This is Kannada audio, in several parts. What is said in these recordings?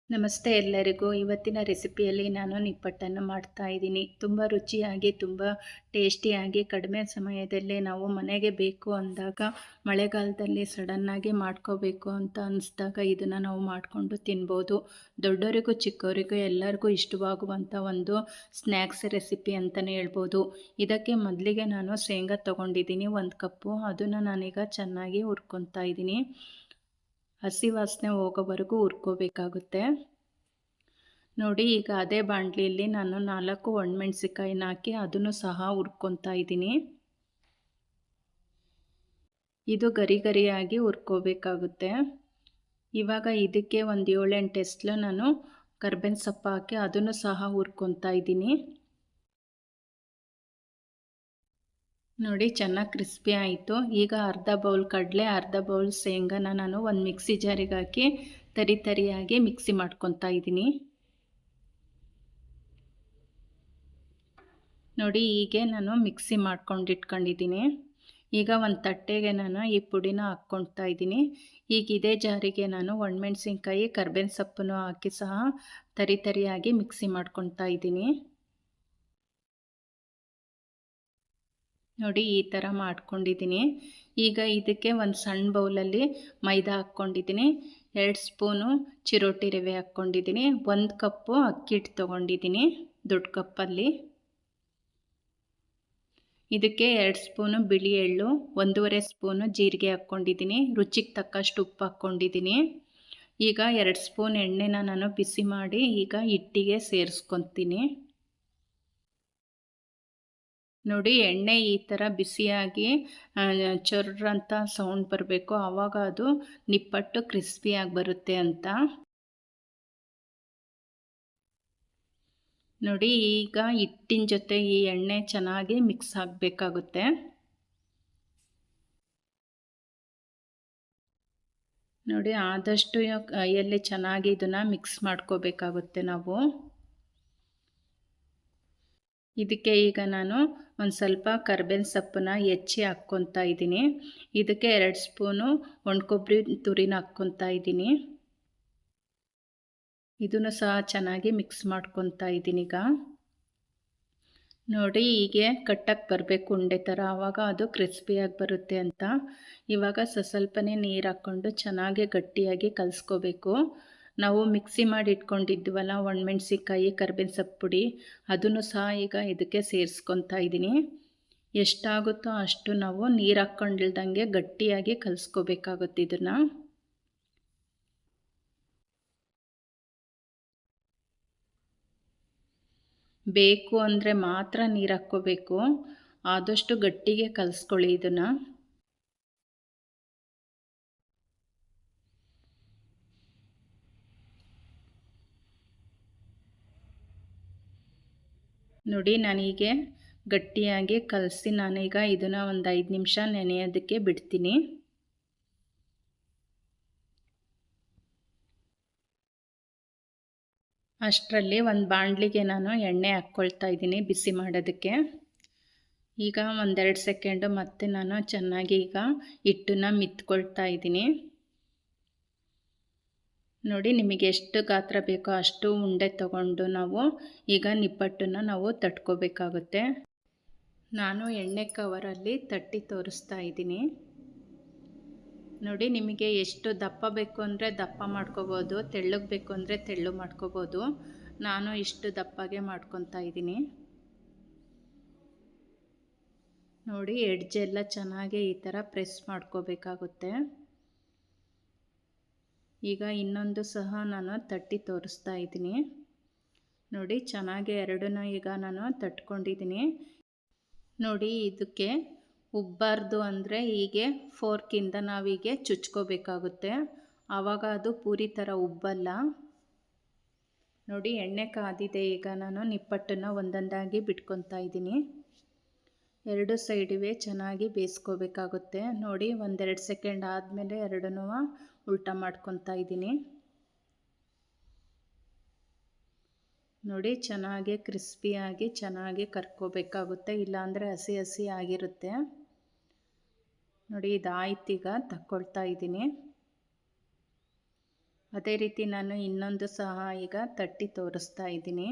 ನಮಸ್ತೆ ಎಲ್ಲರಿಗೂ. ಇವತ್ತಿನ ರೆಸಿಪಿಯಲ್ಲಿ ನಾನು ನಿಪ್ಪಟ್ಟನ್ನು ಮಾಡ್ತಾ ಇದ್ದೀನಿ. ತುಂಬ ರುಚಿಯಾಗಿ, ತುಂಬ ಟೇಸ್ಟಿಯಾಗಿ, ಕಡಿಮೆ ಸಮಯದಲ್ಲೇ ನಾವು ಮನೆಗೆ ಬೇಕು ಅಂದಾಗ, ಮಳೆಗಾಲದಲ್ಲಿ ಸಡನ್ನಾಗಿ ಮಾಡ್ಕೋಬೇಕು ಅಂತ ಅನಿಸ್ದಾಗ ಇದನ್ನು ನಾವು ಮಾಡಿಕೊಂಡು ತಿನ್ಬೋದು. ದೊಡ್ಡವರಿಗೂ ಚಿಕ್ಕವರಿಗೂ ಎಲ್ಲರಿಗೂ ಇಷ್ಟವಾಗುವಂಥ ಒಂದು ಸ್ನ್ಯಾಕ್ಸ್ ರೆಸಿಪಿ ಅಂತಲೇ ಹೇಳ್ಬೋದು. ಇದಕ್ಕೆ ಮೊದಲಿಗೆ ನಾನು ಶೇಂಗಾ ತೊಗೊಂಡಿದ್ದೀನಿ 1 ಕಪ್ಪು. ಅದನ್ನು ನಾನೀಗ ಚೆನ್ನಾಗಿ ಹುರ್ಕೊತಾ ಇದ್ದೀನಿ. ಹಸಿ ವಾಸನೆ ಹೋಗೋವರೆಗೂ ಹುರ್ಕೋಬೇಕಾಗುತ್ತೆ. ನೋಡಿ, ಈಗ ಅದೇ ಬಾಣಲಿಯಲ್ಲಿ ನಾನು 4 ಒಣಮೆಣಸಿಕಾಯಿನ ಹಾಕಿ ಅದನ್ನು ಸಹ ಹುರ್ಕೊತಾ ಇದ್ದೀನಿ. ಇದು ಗರಿ ಗರಿಯಾಗಿ ಹುರ್ಕೋಬೇಕಾಗುತ್ತೆ. ಇವಾಗ ಇದಕ್ಕೆ ಒಂದು 7-8 ಎಸ್ಲು ನಾನು ಕರ್ಬೇವಿನ ಸೊಪ್ಪು ಹಾಕಿ ಅದನ್ನು ಸಹ ಹುರ್ಕೊತಾ ಇದ್ದೀನಿ. ನೋಡಿ, ಚೆನ್ನಾಗಿ ಕ್ರಿಸ್ಪಿ ಆಯಿತು. ಈಗ ಅರ್ಧ ಬೌಲ್ ಕಡಲೆ, ಅರ್ಧ ಬೌಲ್ ಶೇಂಗಾನ ನಾನು ಒಂದು ಮಿಕ್ಸಿ ಜಾರಿಗೆ ಹಾಕಿ ತರಿಯಾಗಿ ಮಿಕ್ಸಿ ಮಾಡ್ಕೊತಾ ಇದ್ದೀನಿ. ನೋಡಿ, ಹೀಗೆ ನಾನು ಮಿಕ್ಸಿ ಮಾಡ್ಕೊಂಡು ಇಟ್ಕೊಂಡಿದ್ದೀನಿ. ಈಗ ಒಂದು ತಟ್ಟೆಗೆ ನಾನು ಈ ಪುಡಿನ ಹಾಕ್ಕೊಳ್ತಾ ಇದ್ದೀನಿ. ಈಗ ಇದೇ ಜಾರಿಗೆ ನಾನು ಒಣಮೆಣಸಿನ್ಕಾಯಿ, ಕರ್ಬೇವಿನ ಸೊಪ್ಪನ್ನು ಹಾಕಿ ಸಹ ತರಿಯಾಗಿ ಮಿಕ್ಸಿ ಮಾಡ್ಕೊತಾ ಇದ್ದೀನಿ. ನೋಡಿ, ಈ ಥರ ಮಾಡ್ಕೊಂಡಿದ್ದೀನಿ. ಈಗ ಇದಕ್ಕೆ ಒಂದು ಸಣ್ಣ ಬೌಲಲ್ಲಿ ಮೈದಾ ಹಾಕ್ಕೊಂಡಿದ್ದೀನಿ. 2 ಸ್ಪೂನು ಚಿರೋಟಿ ರವೆ ಹಾಕ್ಕೊಂಡಿದ್ದೀನಿ. 1 ಕಪ್ಪು ಅಕ್ಕಿ ಹಿಟ್ಟು ತೊಗೊಂಡಿದ್ದೀನಿ ದೊಡ್ಡ ಕಪ್ಪಲ್ಲಿ. ಇದಕ್ಕೆ 2 ಸ್ಪೂನು ಬಿಳಿ ಎಳ್ಳು, 1.5 ಸ್ಪೂನು ಜೀರಿಗೆ ಹಾಕ್ಕೊಂಡಿದ್ದೀನಿ. ರುಚಿಗೆ ತಕ್ಕಷ್ಟು ಉಪ್ಪು ಹಾಕ್ಕೊಂಡಿದ್ದೀನಿ. ಈಗ 2 ಸ್ಪೂನ್ ಎಣ್ಣೆನ ನಾನು ಬಿಸಿ ಮಾಡಿ ಈಗ ಹಿಟ್ಟಿಗೆ ಸೇರಿಸ್ಕೊತೀನಿ. ನೋಡಿ, ಎಣ್ಣೆ ಈ ಥರ ಬಿಸಿಯಾಗಿ ಚೊರ್ರಂತ ಸೌಂಡ್ ಬರಬೇಕು, ಆವಾಗ ಅದು ನಿಪ್ಪಟ್ಟು ಕ್ರಿಸ್ಪಿಯಾಗಿ ಬರುತ್ತೆ ಅಂತ. ನೋಡಿ, ಈಗ ಹಿಟ್ಟಿನ ಜೊತೆ ಈ ಎಣ್ಣೆ ಚೆನ್ನಾಗಿ ಮಿಕ್ಸ್ ಆಗಬೇಕಾಗುತ್ತೆ. ನೋಡಿ, ಆದಷ್ಟು ಕೈಯಲ್ಲಿ ಚೆನ್ನಾಗಿ ಇದನ್ನು ಮಿಕ್ಸ್ ಮಾಡ್ಕೋಬೇಕಾಗುತ್ತೆ ನಾವು. ಇದಕ್ಕೆ ಈಗ ನಾನು ಒಂದು ಸ್ವಲ್ಪ ಕರ್ಬೇವಿನ ಸೊಪ್ಪನ್ನ ಹೆಚ್ಚಿ ಹಾಕ್ಕೊತಾ ಇದ್ದೀನಿ. ಇದಕ್ಕೆ 2 ಸ್ಪೂನು ಒಣಕೊಬ್ಬರಿ ತುರಿನ ಹಾಕ್ಕೊತಾ ಇದ್ದೀನಿ. ಇದನ್ನು ಸಹ ಚೆನ್ನಾಗಿ ಮಿಕ್ಸ್ ಮಾಡ್ಕೊತಾ ಇದ್ದೀನಿ. ಈಗ ನೋಡಿ, ಹೀಗೆ ಕಟ್ಟಕ್ಕೆ ಬರಬೇಕು ಉಂಡೆ ಥರ, ಆವಾಗ ಅದು ಕ್ರಿಸ್ಪಿಯಾಗಿ ಬರುತ್ತೆ ಅಂತ. ಇವಾಗ ಸ್ವಲ್ಪನೇ ನೀರು ಹಾಕ್ಕೊಂಡು ಚೆನ್ನಾಗಿ ಗಟ್ಟಿಯಾಗಿ ಕಲಿಸ್ಕೋಬೇಕು. ನಾವು ಮಿಕ್ಸಿ ಮಾಡಿ ಇಟ್ಕೊಂಡಿದ್ವಲ್ಲ ಒಣಮೆಣ್ಸಿಕಾಯಿ, ಕರ್ಬೇವಿನ ಸೊಪ್ಪು ಪುಡಿ, ಅದನ್ನು ಸಹ ಈಗ ಇದಕ್ಕೆ ಸೇರಿಸ್ಕೊತಾ ಇದ್ದೀನಿ. ಎಷ್ಟಾಗುತ್ತೋ ಅಷ್ಟು ನಾವು ನೀರು ಹಾಕ್ಕೊಂಡಿಲ್ದಂಗೆ ಗಟ್ಟಿಯಾಗಿ ಕಲಿಸ್ಕೋಬೇಕಾಗುತ್ತೆ ಇದನ್ನು. ಬೇಕು ಅಂದರೆ ಮಾತ್ರ ನೀರು ಹಾಕ್ಕೋಬೇಕು. ಆದಷ್ಟು ಗಟ್ಟಿಗೆ ಕಲಿಸ್ಕೊಳ್ಳಿ ಇದನ್ನು. ನೋಡಿ, ನಾನೀಗೆ ಗಟ್ಟಿಯಾಗಿ ಕಲಸಿ ನಾನೀಗ ಇದನ್ನು ಒಂದು 5 ನಿಮಿಷ ನೆನೆಯೋದಕ್ಕೆ ಬಿಡ್ತೀನಿ. ಅಷ್ಟರಲ್ಲಿ ಒಂದು ಬಾಣಲಿಗೆ ನಾನು ಎಣ್ಣೆ ಹಾಕ್ಕೊಳ್ತಾ ಇದ್ದೀನಿ ಬಿಸಿ ಮಾಡೋದಕ್ಕೆ. ಈಗ 1-2 ಸೆಕೆಂಡು ಮತ್ತೆ ನಾನು ಚೆನ್ನಾಗಿ ಈಗ ಹಿಟ್ಟನ್ನು ಮಿತ್ಕೊಳ್ತಾ ಇದ್ದೀನಿ. ನೋಡಿ, ನಿಮಗೆ ಎಷ್ಟು ಗಾತ್ರ ಬೇಕೋ ಅಷ್ಟು ಉಂಡೆ ತಗೊಂಡು ನಾವು ಈಗ ನಿಪ್ಪಟ್ಟನ್ನು ನಾವು ತಟ್ಕೋಬೇಕಾಗುತ್ತೆ. ನಾನು ಎಣ್ಣೆ ಕವರಲ್ಲಿ ತಟ್ಟಿ ತೋರಿಸ್ತಾ ಇದ್ದೀನಿ. ನೋಡಿ, ನಿಮಗೆ ಎಷ್ಟು ದಪ್ಪ ಬೇಕು ಅಂದರೆ ದಪ್ಪ ಮಾಡ್ಕೋಬೋದು, ತೆಳ್ಳಗೆ ಬೇಕು ಅಂದರೆ ತೆಳ್ಳು ಮಾಡ್ಕೋಬೋದು. ನಾನು ಇಷ್ಟು ದಪ್ಪಗೆ ಮಾಡ್ಕೊತಾ ಇದ್ದೀನಿ. ನೋಡಿ, ಎಡ್ಜೆಲ್ಲ ಚೆನ್ನಾಗಿ ಈ ಥರ ಪ್ರೆಸ್ ಮಾಡ್ಕೋಬೇಕಾಗುತ್ತೆ. ಈಗ ಇನ್ನೊಂದು ಸಹ ನಾನು ತಟ್ಟಿ ತೋರಿಸ್ತಾ ಇದ್ದೀನಿ. ನೋಡಿ, ಚೆನ್ನಾಗಿ ಎರಡನ್ನ ಈಗ ನಾನು ತಟ್ಕೊಂಡಿದ್ದೀನಿ. ನೋಡಿ, ಇದಕ್ಕೆ ಉಬ್ಬಾರ್ದು ಅಂದರೆ ಹೀಗೆ ಫೋರ್ಕಿಂದ ನಾವೀಗೆ ಚುಚ್ಕೋಬೇಕಾಗುತ್ತೆ, ಆವಾಗ ಅದು ಪೂರಿ ಥರ ಉಬ್ಬಲ್ಲ. ನೋಡಿ, ಎಣ್ಣೆ ಕಾದಿದೆ. ಈಗ ನಾನು ನಿಪ್ಪಟ್ಟನ್ನು ಒಂದೊಂದಾಗಿ ಬಿಟ್ಕೊತಾ ಇದ್ದೀನಿ. 2 ಸೈಡುವೆ ಚೆನ್ನಾಗಿ ಬೇಯಿಸ್ಕೋಬೇಕಾಗುತ್ತೆ. ನೋಡಿ, 1-2 ಸೆಕೆಂಡ್ ಆದಮೇಲೆ ಎರಡನ್ನೂ ಉಲ್ಟಾ ಮಾಡ್ಕೊತಾ ಇದ್ದೀನಿ. ನೋಡಿ, ಚೆನ್ನಾಗಿ ಕ್ರಿಸ್ಪಿಯಾಗಿ ಚೆನ್ನಾಗಿ ಕರ್ಕೋಬೇಕಾಗುತ್ತೆ, ಇಲ್ಲಾಂದರೆ ಹಸಿ ಹಸಿ ಆಗಿರುತ್ತೆ. ನೋಡಿ, ಇದಾಯ್ತು. ಈಗ ತಕ್ಕೊಳ್ತಾ ಇದ್ದೀನಿ. ಅದೇ ರೀತಿ ನಾನು ಇನ್ನೊಂದು ಸಹ ಈಗ ತಟ್ಟಿ ತೋರಿಸ್ತಾ ಇದ್ದೀನಿ.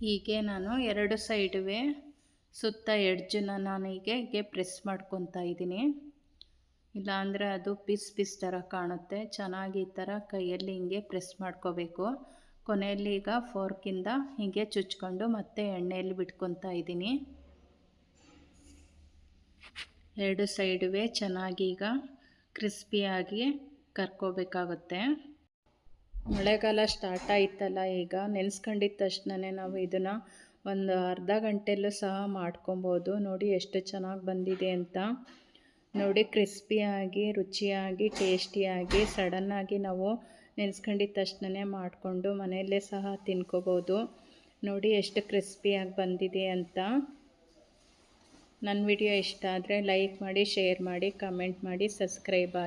ಹೀಗೆ ನಾನು ಎರಡು ಸೈಡುವೆ ಸುತ್ತ ಎಡ್ಜನ್ನ ನಾನು ಹೀಗೆ ಪ್ರೆಸ್ ಮಾಡ್ಕೊತಾ ಇದ್ದೀನಿ. ಇಲ್ಲಾಂದರೆ ಅದು ಪೀಸ್ ಪೀಸ್ ಥರ ಕಾಣುತ್ತೆ. ಚೆನ್ನಾಗಿ ಈ ಥರ ಕೈಯಲ್ಲಿ ಹಿಂಗೆ ಪ್ರೆಸ್ ಮಾಡ್ಕೋಬೇಕು. ಕೊನೆಯಲ್ಲಿ ಈಗ ಫೋರ್ಕಿಂದ ಹೀಗೆ ಚುಚ್ಕೊಂಡು ಮತ್ತೆ ಎಣ್ಣೆಯಲ್ಲಿ ಬಿಟ್ಕೊತಾ ಇದ್ದೀನಿ. ಎರಡು ಸೈಡುವೆ ಚೆನ್ನಾಗಿ ಈಗ ಕ್ರಿಸ್ಪಿಯಾಗಿ ಕರ್ಕೋಬೇಕಾಗುತ್ತೆ. ಮಳೆಗಾಲ ಸ್ಟಾರ್ಟ್ ಆಯ್ತಲ್ಲ, ಈಗ ನೆನೆಸ್ಕೊಂಡಿದ್ದ ತಕ್ಷಣವೇ ನಾವು ಇದನ್ನು ಒಂದು ಅರ್ಧ ಗಂಟೆಯಲ್ಲೂ ಸಹ ಮಾಡ್ಕೊಬೋದು. ನೋಡಿ ಎಷ್ಟು ಚೆನ್ನಾಗಿ ಬಂದಿದೆ ಅಂತ. ನೋಡಿ ಕ್ರಿಸ್ಪಿಯಾಗಿ, ರುಚಿಯಾಗಿ, ಟೇಸ್ಟಿಯಾಗಿ ಸಡನ್ನಾಗಿ ನಾವು ನೆನೆಸ್ಕೊಂಡಿದ್ದ ತಕ್ಷಣವೇ ಮಾಡಿಕೊಂಡು ಮನೆಯಲ್ಲೇ ಸಹ ತಿನ್ಕೋಬೋದು. ನೋಡಿ ಎಷ್ಟು ಕ್ರಿಸ್ಪಿಯಾಗಿ ಬಂದಿದೆ ಅಂತ. ನನ್ನ ವಿಡಿಯೋ ಇಷ್ಟ ಆದರೆ ಲೈಕ್ ಮಾಡಿ, ಶೇರ್ ಮಾಡಿ, ಕಮೆಂಟ್ ಮಾಡಿ, ಸಬ್ಸ್ಕ್ರೈಬ್ ಆಗಿ.